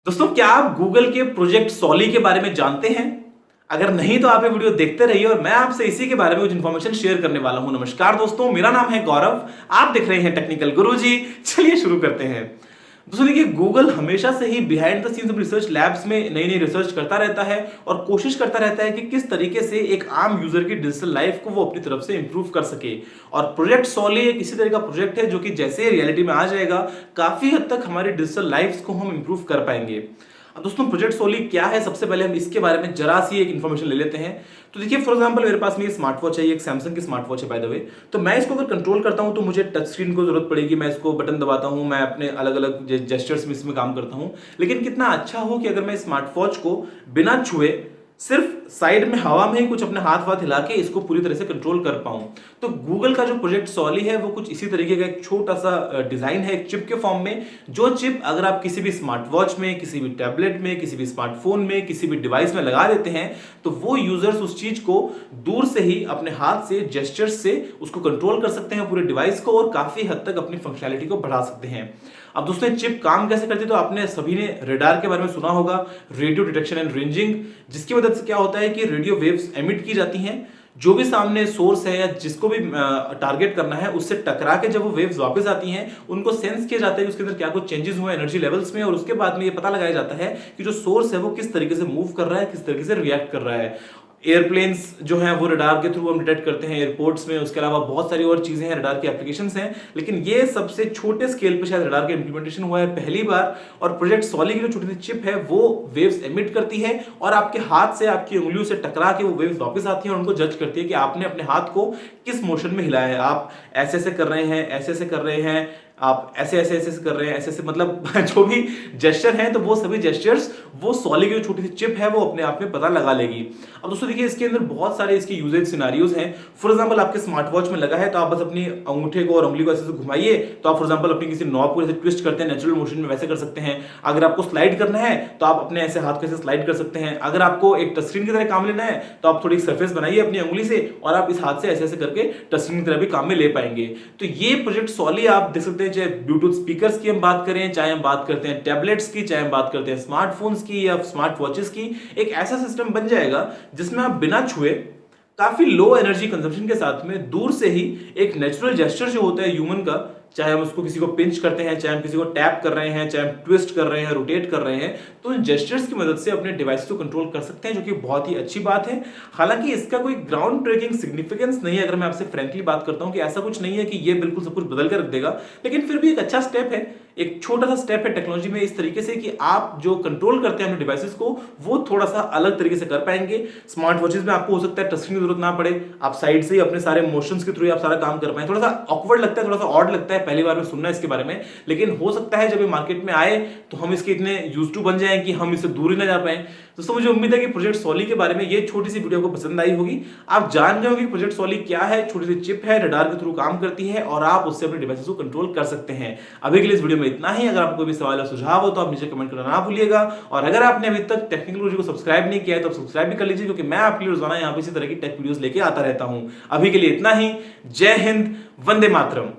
दोस्तों, क्या आप गूगल के प्रोजेक्ट सॉली के बारे में जानते हैं? अगर नहीं तो आप ये वीडियो देखते रहिए और मैं आपसे इसी के बारे में कुछ इन्फॉर्मेशन शेयर करने वाला हूं। नमस्कार दोस्तों, मेरा नाम है गौरव। आप देख रहे हैं टेक्निकल गुरुजी। चलिए शुरू करते हैं। दोस्तों देखिए, गूगल हमेशा से ही behind the scenes research labs में नई नई रिसर्च करता रहता है और कोशिश करता रहता है कि किस तरीके से एक आम यूजर की डिजिटल लाइफ को वो अपनी तरफ से इंप्रूव कर सके। और प्रोजेक्ट सॉली एक इसी तरह का प्रोजेक्ट है जो कि जैसे रियलिटी में आ जाएगा, काफी हद तक हमारी डिजिटल लाइफ को हम इंप्रूव कर पाएंगे। अब दोस्तों, प्रोजेक्ट सोली क्या है, सबसे पहले हम इसके बारे में जरा सी एक इन्फॉर्मेशन ले लेते हैं। तो देखिए, फॉर एग्जांपल मेरे पास में ये स्मार्ट वॉच है, ये एक सैमसंग की स्मार्ट वॉच है बाय द वे। तो मैं इसको अगर कंट्रोल करता हूं तो मुझे टच स्क्रीन को जरूरत पड़ेगी। मैं इसको बटन दबाता हूं, मैं अपने अलग अलग जेस्चर्स में इसमें काम करता हूं। लेकिन कितना अच्छा हो कि अगर मैं स्मार्ट वॉच को बिना छुए सिर्फ साइड में हवा में ही कुछ अपने हाथ वाथ हिला के इसको पूरी तरह से कंट्रोल कर पाऊं। तो गूगल का जो प्रोजेक्ट सॉली है वो कुछ इसी तरीके का एक छोटा सा डिजाइन है, एक चिप के फॉर्म में। जो चिप अगर आप किसी भी स्मार्ट वॉच में, किसी भी टैबलेट में, किसी भी स्मार्टफोन में, किसी भी डिवाइस में लगा देते हैं तो वो यूजर्स उस चीज को दूर से ही अपने हाथ से, जेस्चर्स से उसको कंट्रोल कर सकते हैं पूरे डिवाइस को, और काफी हद तक अपनी फंक्शनैलिटी को बढ़ा सकते हैं। अब दोस्तों, चिप काम कैसे करती है? तो आपने सभी ने रेडार के बारे में सुना होगा, रेडियो डिटेक्शन एंड रेंजिंग, जिसकी मदद से क्या होता है कि रेडियो वेव्स एमिट की जाती हैं। जो भी सामने सोर्स है या जिसको भी टारगेट करना है, उससे टकरा के जब वो वेव्स वापस आती हैं, उनको सेंस किया जाता है कि उसके अंदर क्या कुछ चेंजेस हुए एनर्जी लेवल्स में, और उसके बाद में ये पता लगाया जाता है कि जो सोर्स है वो किस तरीके से मूव कर रहा है, किस तरीके से रिएक्ट कर रहा है। एयरप्लेन्स जो हैं वो रडार के थ्रू हम डिटेक्ट करते हैं एयरपोर्ट्स में। उसके अलावा बहुत सारी और चीजें हैं, रडार की एप्लीकेशंस हैं, लेकिन ये सबसे छोटे स्केल पे शायद रडार का इंप्लीमेंटेशन हुआ है पहली बार। और प्रोजेक्ट सॉली की जो छोटी सी चिप है वो वेव्स एमिट करती है और आपके हाथ से, आपकी उंगलियों से टकरा के वो वेव्स वापस आती हैं और उनको जज करती है कि आपने अपने हाथ को किस मोशन में हिलाया है। आप ऐसे ऐसे कर रहे हैं, ऐसे ऐसे कर रहे हैं, आप ऐसे ऐसे ऐसे कर रहे हैं, ऐसे ऐसे, मतलब जो भी जेस्चर हैं तो वो सभी जेस्चर्स वो सॉली की जो छोटी सी चिप है वो अपने आप में पता लगा लेगी। अब दोस्तों देखिए, इसके अंदर बहुत सारे इसके यूजेज सिनेरियोज हैं। फॉर एग्जांपल आपके स्मार्ट वॉच में लगा है तो आप बस अपनी अंगूठे को और उंगली को ऐसे से घुमाइए, तो आप फॉर एग्जांपल अपनी किसी नॉब को ऐसे ट्विस्ट करते हैं नेचुरल मोशन में, वैसे कर सकते हैं। अगर आपको स्लाइड करना है तो आप अपने ऐसे हाथ को ऐसे स्लाइड कर सकते हैं। अगर आपको एक टच स्क्रीन की तरह काम लेना है तो आप थोड़ी सरफेस बनाइए अपनी अंगुली से और आप इस हाथ से ऐसे ऐसे करके टच स्क्रीन की तरह भी काम में ले पाएंगे। तो ये प्रोजेक्ट सॉली आप देख सकते हैं, चाहे ब्लूटूथ स्पीकर्स की हम बात करें, चाहे हम बात करते हैं टैबलेट्स की, चाहे हम बात करते हैं स्मार्टफोन्स की या स्मार्ट वॉचेस की, एक ऐसा सिस्टम बन जाएगा जिसमें आप बिना छुए काफी लो एनर्जी कंजम्पशन के साथ में दूर से ही एक नेचुरल जेस्चर जो होता है ह्यूमन का, चाहे हम उसको किसी को पिंच करते हैं, चाहे हम किसी को टैप कर रहे हैं, चाहे हम ट्विस्ट कर रहे हैं, रोटेट कर रहे हैं, तो इन जेस्चर्स की मदद से अपने डिवाइस को कंट्रोल कर सकते हैं, जो कि बहुत ही अच्छी बात है। हालांकि इसका कोई ग्राउंड ब्रेकिंग सिग्निफिकेंस नहीं है, अगर मैं आपसे फ्रेंकली बात करता हूं कि ऐसा कुछ नहीं है कि ये बिल्कुल सब कुछ बदल कर रख देगा, लेकिन फिर भी एक अच्छा स्टेप है, एक छोटा सा स्टेप है टेक्नोलॉजी में, इस तरीके से कि आप जो कंट्रोल करते हैं अपने डिवाइसेस को वो थोड़ा सा अलग तरीके से कर पाएंगे। स्मार्ट वॉचेस में आपको हो सकता है टच स्क्रीन की जरूरत ना पड़े, आप साइड से ही अपने सारे मोशंस के थ्रू आप सारा काम कर पाए। थोड़ा सा ऑकवर्ड लगता है, थोड़ा सा ऑड लगता है पहली बार में सुनना इसके बारे में, लेकिन हो सकता है जब ये मार्केट में आए तो हम इसके इतने यूज्ड टू बन जाएं कि हम इससे दूर ही ना जा पाए। दोस्तों, मुझे उम्मीद है कि प्रोजेक्ट सॉली के बारे में ये छोटी सी वीडियो को पसंद आई होगी। आप जान गए होंगे कि प्रोजेक्ट सॉली क्या है, छोटी सी चिप है, रडार के थ्रू काम करती है और आप उससे अपने डिवाइसेस को कंट्रोल कर सकते हैं। अभी के लिए इस वीडियो में इतना ही। अगर आपको भी सवाल या सुझाव हो तो आप नीचे कमेंट करना ना भूलिएगा, और अगर आपने अभी तक टेक्निकल गुरुजी को सब्सक्राइब नहीं किया है तो सब्सक्राइब भी कर लीजिए, क्योंकि मैं आपके लिए रोजाना यहाँ पे इसी तरह की टेक वीडियोस लेके आता रहता हूँ। अभी के लिए इतना ही। जय हिंद, वंदे मातरम।